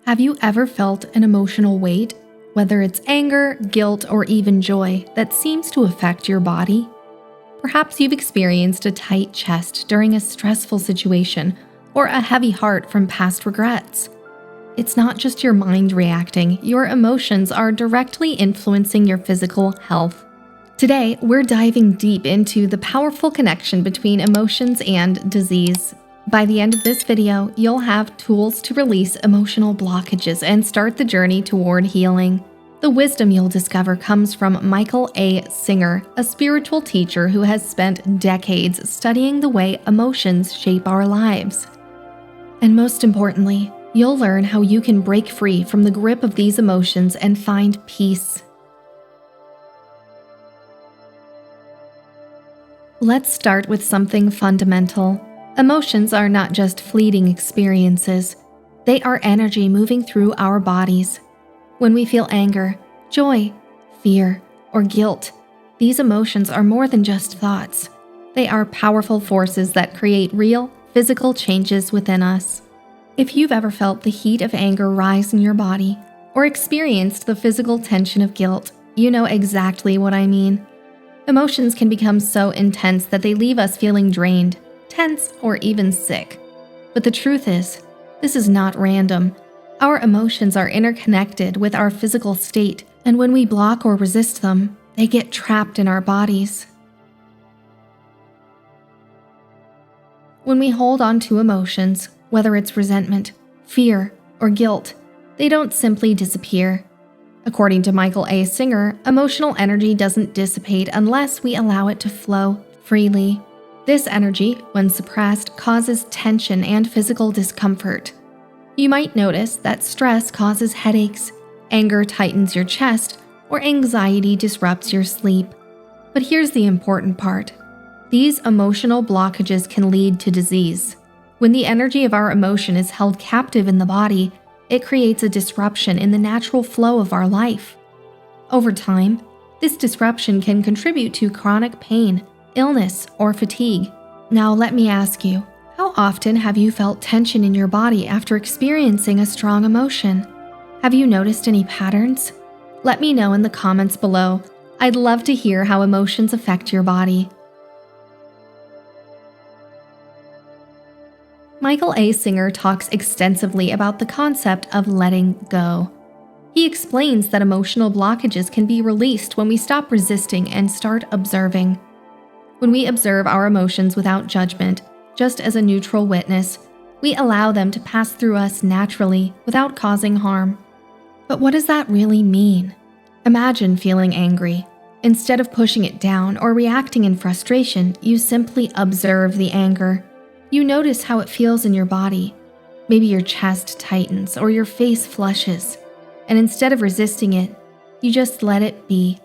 Have you ever felt an emotional weight, whether it's anger, guilt, or even joy, that seems to affect your body? Perhaps you've experienced a tight chest during a stressful situation or a heavy heart from past regrets. It's not just your mind reacting, your emotions are directly influencing your physical health. Today, we're diving deep into the powerful connection between emotions and disease. By the end of this video, you'll have tools to release emotional blockages and start the journey toward healing. The wisdom you'll discover comes from Michael A. Singer, a spiritual teacher who has spent decades studying the way emotions shape our lives. And most importantly, you'll learn how you can break free from the grip of these emotions and find peace. Let's start with something fundamental. Emotions are not just fleeting experiences. They are energy moving through our bodies. When we feel anger, joy, fear, or guilt, these emotions are more than just thoughts. They are powerful forces that create real, physical changes within us. If you've ever felt the heat of anger rise in your body, or experienced the physical tension of guilt, you know exactly what I mean. Emotions can become so intense that they leave us feeling drained, tense, or even sick. But the truth is, this is not random. Our emotions are interconnected with our physical state, and when we block or resist them, they get trapped in our bodies. When we hold on to emotions, whether it's resentment, fear, or guilt, they don't simply disappear. According to Michael A. Singer, emotional energy doesn't dissipate unless we allow it to flow freely. This energy, when suppressed, causes tension and physical discomfort. You might notice that stress causes headaches, anger tightens your chest, or anxiety disrupts your sleep. But here's the important part. These emotional blockages can lead to disease. When the energy of our emotion is held captive in the body, it creates a disruption in the natural flow of our life. Over time, this disruption can contribute to chronic pain, illness, or fatigue. Now let me ask you, how often have you felt tension in your body after experiencing a strong emotion? Have you noticed any patterns? Let me know in the comments below. I'd love to hear how emotions affect your body. Michael A. Singer talks extensively about the concept of letting go. He explains that emotional blockages can be released when we stop resisting and start observing. When we observe our emotions without judgment, just as a neutral witness, we allow them to pass through us naturally without causing harm. But what does that really mean? Imagine feeling angry. Instead of pushing it down or reacting in frustration, you simply observe the anger. You notice how it feels in your body. Maybe your chest tightens or your face flushes. And instead of resisting it, you just let it be.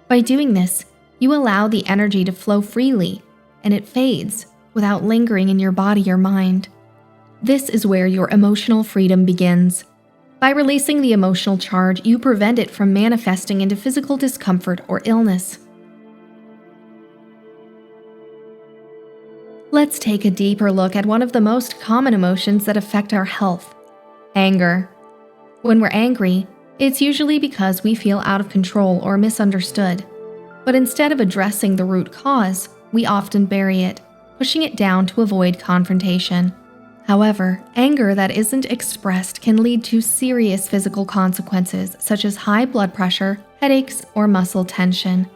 By doing this, you allow the energy to flow freely, and it fades without lingering in your body or mind. This is where your emotional freedom begins. By releasing the emotional charge, you prevent it from manifesting into physical discomfort or illness. Let's take a deeper look at one of the most common emotions that affect our health: anger. When we're angry, it's usually because we feel out of control or misunderstood. But instead of addressing the root cause, we often bury it, pushing it down to avoid confrontation. However, anger that isn't expressed can lead to serious physical consequences such as high blood pressure, headaches, or muscle tension.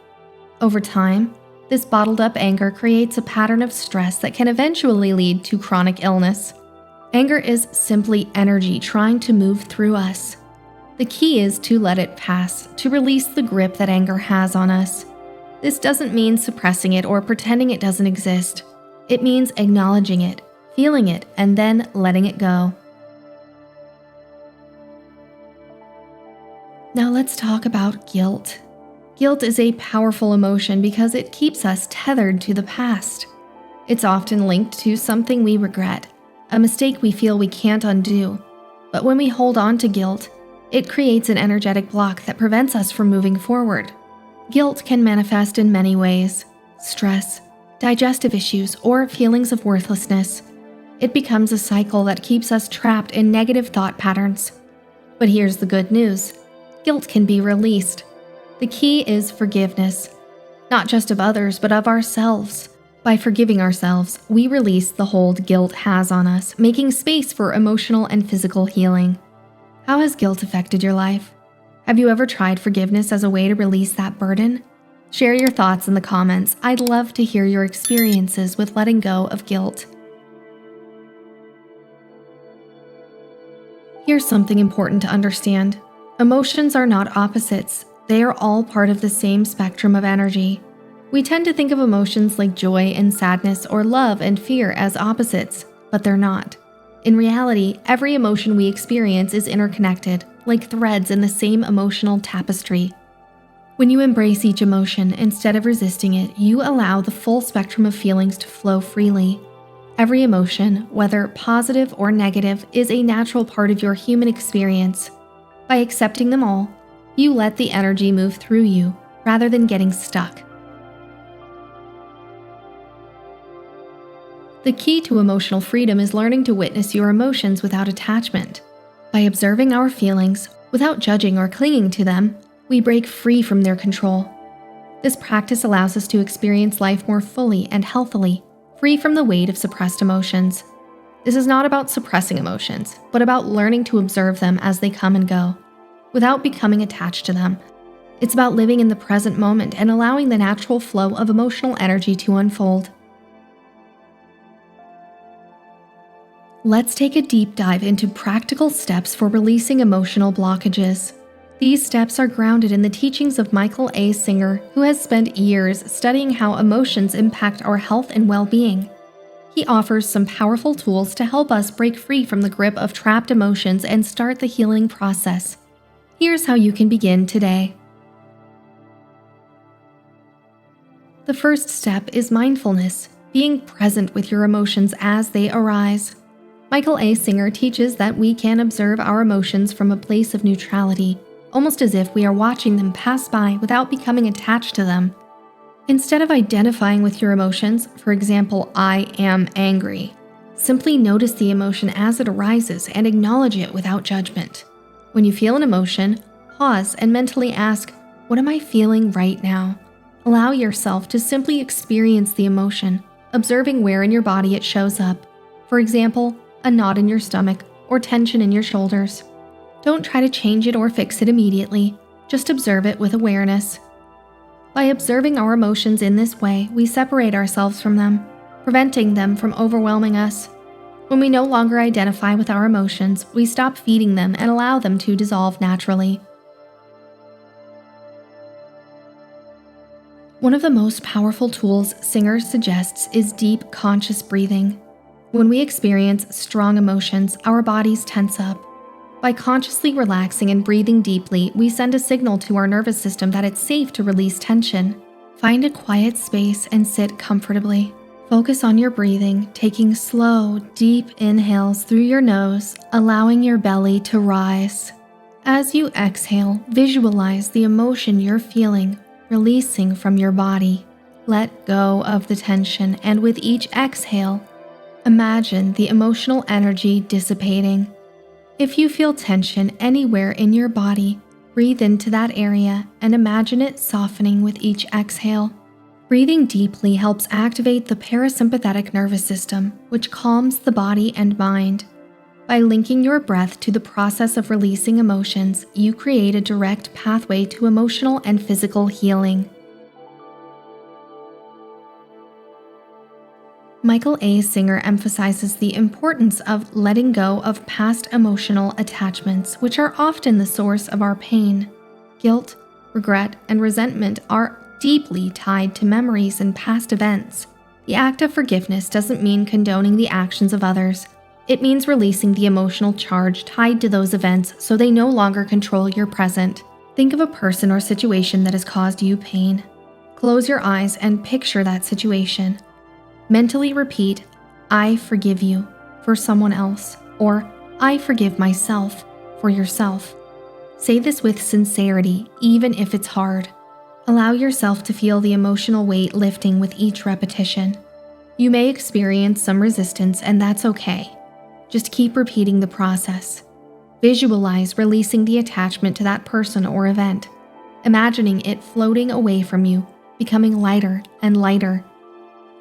Over time, this bottled up anger creates a pattern of stress that can eventually lead to chronic illness. Anger is simply energy trying to move through us. The key is to let it pass, to release the grip that anger has on us. This doesn't mean suppressing it or pretending it doesn't exist. It means acknowledging it, feeling it, and then letting it go. Now let's talk about guilt. Guilt is a powerful emotion because it keeps us tethered to the past. It's often linked to something we regret, a mistake we feel we can't undo. But when we hold on to guilt, it creates an energetic block that prevents us from moving forward. Guilt can manifest in many ways: stress, digestive issues, or feelings of worthlessness. It becomes a cycle that keeps us trapped in negative thought patterns. But here's the good news. Guilt can be released. The key is forgiveness, not just of others, but of ourselves. By forgiving ourselves, we release the hold guilt has on us, making space for emotional and physical healing. How has guilt affected your life? Have you ever tried forgiveness as a way to release that burden? Share your thoughts in the comments. I'd love to hear your experiences with letting go of guilt. Here's something important to understand. Emotions are not opposites. They are all part of the same spectrum of energy. We tend to think of emotions like joy and sadness or love and fear as opposites, but they're not. In reality, every emotion we experience is interconnected, like threads in the same emotional tapestry. When you embrace each emotion instead of resisting it, you allow the full spectrum of feelings to flow freely. Every emotion, whether positive or negative, is a natural part of your human experience. By accepting them all, you let the energy move through you rather than getting stuck. The key to emotional freedom is learning to witness your emotions without attachment. By observing our feelings, without judging or clinging to them, we break free from their control. This practice allows us to experience life more fully and healthily, free from the weight of suppressed emotions. This is not about suppressing emotions, but about learning to observe them as they come and go, without becoming attached to them. It's about living in the present moment and allowing the natural flow of emotional energy to unfold. Let's take a deep dive into practical steps for releasing emotional blockages. These steps are grounded in the teachings of Michael A. Singer, who has spent years studying how emotions impact our health and well-being. He offers some powerful tools to help us break free from the grip of trapped emotions and start the healing process. Here's how you can begin today. The first step is mindfulness, being present with your emotions as they arise. Michael A. Singer teaches that we can observe our emotions from a place of neutrality, almost as if we are watching them pass by without becoming attached to them. Instead of identifying with your emotions, for example, I am angry, simply notice the emotion as it arises and acknowledge it without judgment. When you feel an emotion, pause and mentally ask, what am I feeling right now? Allow yourself to simply experience the emotion, observing where in your body it shows up. For example, a knot in your stomach or tension in your shoulders. Don't try to change it or fix it immediately, just observe it with awareness. By observing our emotions in this way, we separate ourselves from them, preventing them from overwhelming us. When we no longer identify with our emotions, we stop feeding them and allow them to dissolve naturally. One of the most powerful tools Singer suggests is deep, conscious breathing. When we experience strong emotions, our bodies tense up. By consciously relaxing and breathing deeply, we send a signal to our nervous system that it's safe to release tension. Find a quiet space and sit comfortably. Focus on your breathing, taking slow, deep inhales through your nose, allowing your belly to rise. As you exhale, visualize the emotion you're feeling, releasing from your body. Let go of the tension, and with each exhale, imagine the emotional energy dissipating. If you feel tension anywhere in your body, breathe into that area and imagine it softening with each exhale. Breathing deeply helps activate the parasympathetic nervous system, which calms the body and mind. By linking your breath to the process of releasing emotions, you create a direct pathway to emotional and physical healing. Michael A. Singer emphasizes the importance of letting go of past emotional attachments, which are often the source of our pain. Guilt, regret, and resentment are deeply tied to memories and past events. The act of forgiveness doesn't mean condoning the actions of others. It means releasing the emotional charge tied to those events so they no longer control your present. Think of a person or situation that has caused you pain. Close your eyes and picture that situation. Mentally repeat, I forgive you, for someone else, or I forgive myself, for yourself. Say this with sincerity, even if it's hard. Allow yourself to feel the emotional weight lifting with each repetition. You may experience some resistance, and that's okay. Just keep repeating the process. Visualize releasing the attachment to that person or event, imagining it floating away from you, becoming lighter and lighter.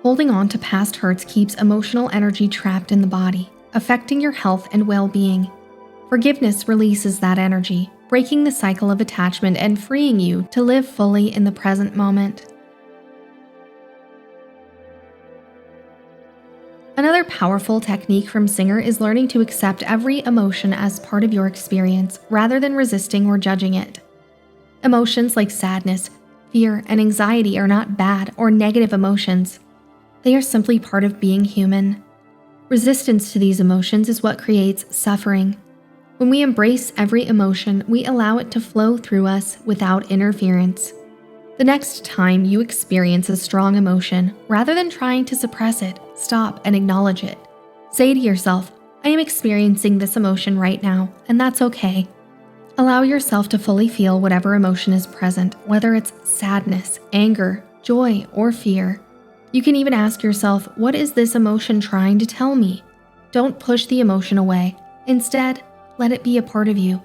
Holding on to past hurts keeps emotional energy trapped in the body, affecting your health and well-being. Forgiveness releases that energy, breaking the cycle of attachment and freeing you to live fully in the present moment. Another powerful technique from Singer is learning to accept every emotion as part of your experience rather than resisting or judging it. Emotions like sadness, fear, and anxiety are not bad or negative emotions. They are simply part of being human. Resistance to these emotions is what creates suffering. When we embrace every emotion, we allow it to flow through us without interference. The next time you experience a strong emotion, rather than trying to suppress it, stop and acknowledge it. Say to yourself, I am experiencing this emotion right now, and that's okay. Allow yourself to fully feel whatever emotion is present, whether it's sadness, anger, joy, or fear. You can even ask yourself, what is this emotion trying to tell me? Don't push the emotion away. Instead, let it be a part of you,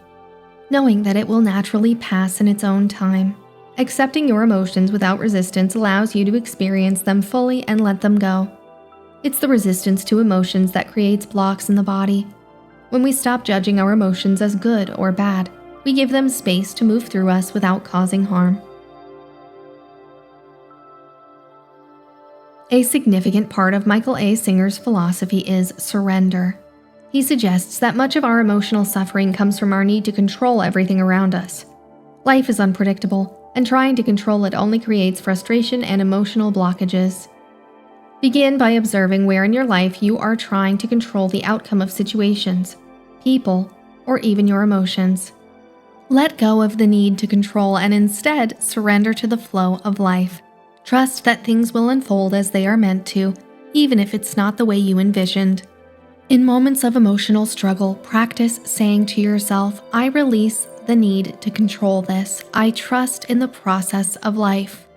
knowing that it will naturally pass in its own time. Accepting your emotions without resistance allows you to experience them fully and let them go. It's the resistance to emotions that creates blocks in the body. When we stop judging our emotions as good or bad, we give them space to move through us without causing harm. A significant part of Michael A. Singer's philosophy is surrender. He suggests that much of our emotional suffering comes from our need to control everything around us. Life is unpredictable, and trying to control it only creates frustration and emotional blockages. Begin by observing where in your life you are trying to control the outcome of situations, people, or even your emotions. Let go of the need to control and instead surrender to the flow of life. Trust that things will unfold as they are meant to, even if it's not the way you envisioned. In moments of emotional struggle, practice saying to yourself, I release the need to control this. I trust in the process of life.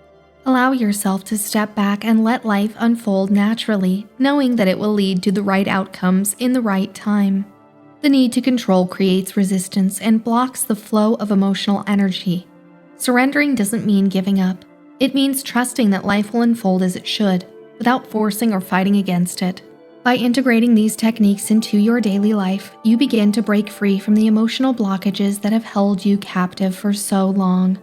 Allow yourself to step back and let life unfold naturally, knowing that it will lead to the right outcomes in the right time. The need to control creates resistance and blocks the flow of emotional energy. Surrendering doesn't mean giving up. It means trusting that life will unfold as it should, without forcing or fighting against it. By integrating these techniques into your daily life, you begin to break free from the emotional blockages that have held you captive for so long.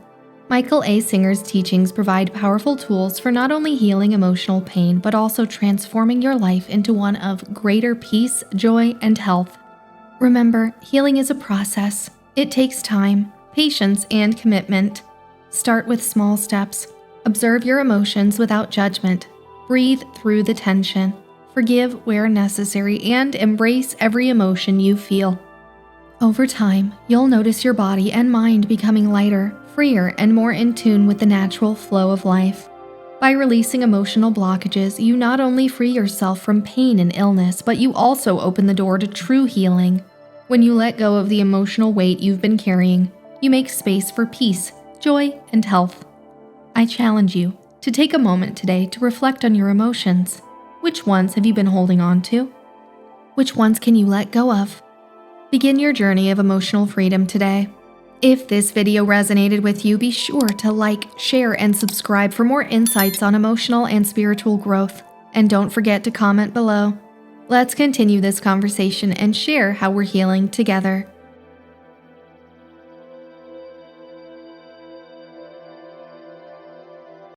Michael A. Singer's teachings provide powerful tools for not only healing emotional pain, but also transforming your life into one of greater peace, joy, and health. Remember, healing is a process. It takes time, patience, and commitment. Start with small steps. Observe your emotions without judgment. Breathe through the tension. Forgive where necessary, and embrace every emotion you feel. Over time, you'll notice your body and mind becoming lighter, freer, and more in tune with the natural flow of life. By releasing emotional blockages, you not only free yourself from pain and illness, but you also open the door to true healing. When you let go of the emotional weight you've been carrying, you make space for peace, joy, and health. I challenge you to take a moment today to reflect on your emotions. Which ones have you been holding on to? Which ones can you let go of? Begin your journey of emotional freedom today. If this video resonated with you, be sure to like, share, and subscribe for more insights on emotional and spiritual growth. And don't forget to comment below. Let's continue this conversation and share how we're healing together.